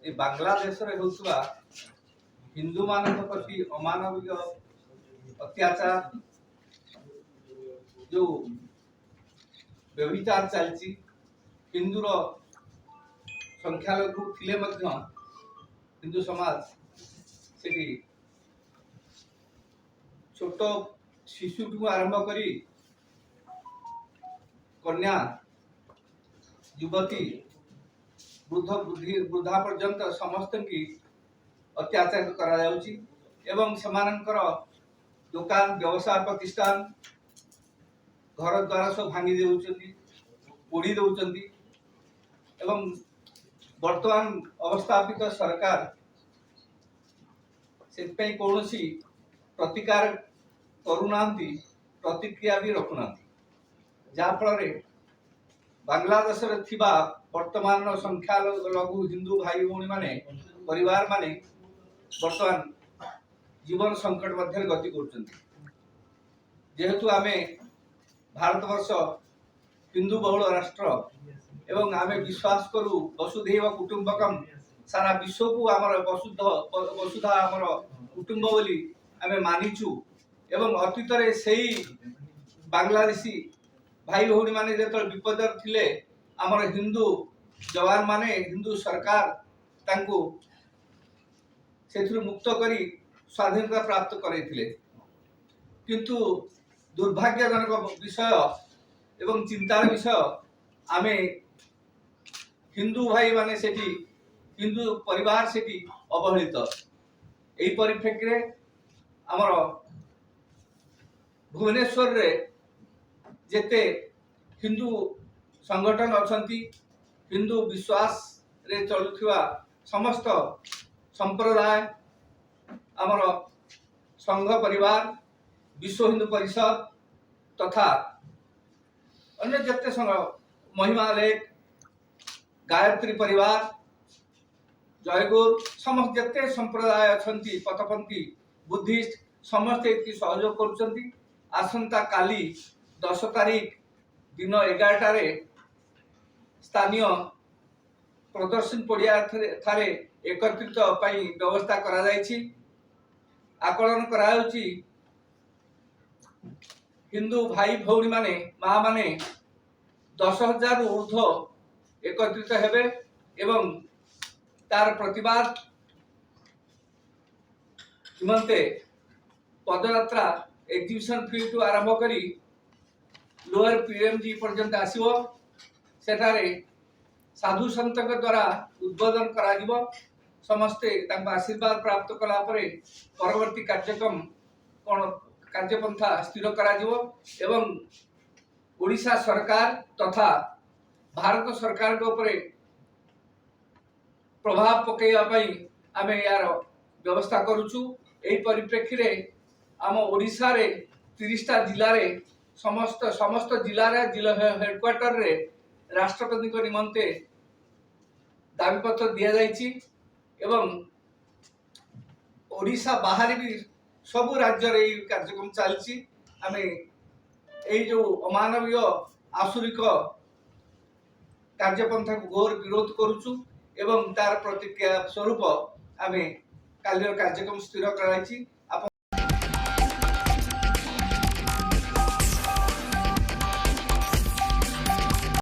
ए बांग्लादेश रे होतुवा हिंदू मानक प्रति अमानवीय अत्याचार जो व्यभिचार चलती हिंदूर संख्यालघु थिले मध्य हिंदू समाज से छोट शिशु आरंभ करी कन्या युवती वृद्धा पर्यंत समस्त की अत्याचार करा जाउची एवं समानंकर दुकान व्यवसाय प्रतिष्ठान घर द्वार सब भांगी देउचंती पोड़ी देउचंती एवं वर्तमान अवस्थापित सरकार से कौन प्रतिकार करूना प्रतिक्रिया भी रखुना जहाँफल बांग्लादेश वर्तमान संख्यालघु हिंदू भाई भौणी माने परिवार माने वर्तमान जीवन संकट मध्य गति करेतु आम भारतवर्ष हिंदू बहुल राष्ट्र एवं आम विश्वास करू वसुधैव कुटुंबकम सारा विश्व को आमर वसुधा आमर कुटुंब बोली आम मानिचु एवं अतीत से बांग्लादेशी भाई भौणी माने जो विपद थिले आमर हिंदू जवान माने हिंदू सरकार तांको मुक्त करी स्वाधीनता प्राप्त करैथिले किंतु दुर्भाग्यजनक विषय एवं चिंतार विषय आमे हिंदू भाई माने सेठी हिंदू परिवार सेठी अवहेलित एही परिप्रेक्षी आमर भुवनेश्वर रे जेते हिंदू संगठन अछंती हिंदू विश्वास रे चलुथिवा समस्त संप्रदाय आमर संघ परिवार विश्व हिंदू परिषद तथा अन्य जते संघ महिमालेख गायत्री परिवार जयगुर समस्त जते संप्रदाय अछंती पथपंथी बुद्धिस्ट समस्त एति सहयोग करुचंती आसंता काली 10 तारीख दिन 11 स्थानीय प्रदर्शन पड़िया थारे एकत्रित व्यवस्था करा जायछि आकलन करा हिंदू भाई भौणी माने माँ माने 10,000 रु ऊर्ध्व एकत्रित हेबे एवं तार प्रतिवाद निमंते पदयात्रा एग्जीबिशन फील्ड आरंभ करी लोअर पीएमजी पर्यंत आसीबो सेठारे साधु संत द्वारा उद्बोधन करा जिवो समस्ते तांको आशीर्वाद प्राप्त कला परे परवर्ती कार्यक्रम कोन कार्यपंथा स्थिर करा जिवो एवं ओडिशा सरकार तथा भारत सरकार के ऊपर प्रभाव पकेया पई आमे यार व्यवस्था करूछु एही परिप्रेक्षी रे आम ओडिशा रे 30टा जिल्ला रे समस्त जिल्ला रे जिला हेडक्वार्टर रे राष्ट्रपति को निमंते दाबीपत्र दिया जाइछि एवं ओडिशा बाहर भी सबु राज्य रे कार्यक्रम चलछि आमे एही जो अमानवीय आसुरिक कार्यपंथा को घोर विरोध करूछु एवं तार प्रतिक्रिया स्वरूप आमे कालिर कार्यक्रम स्थिर कराइछि।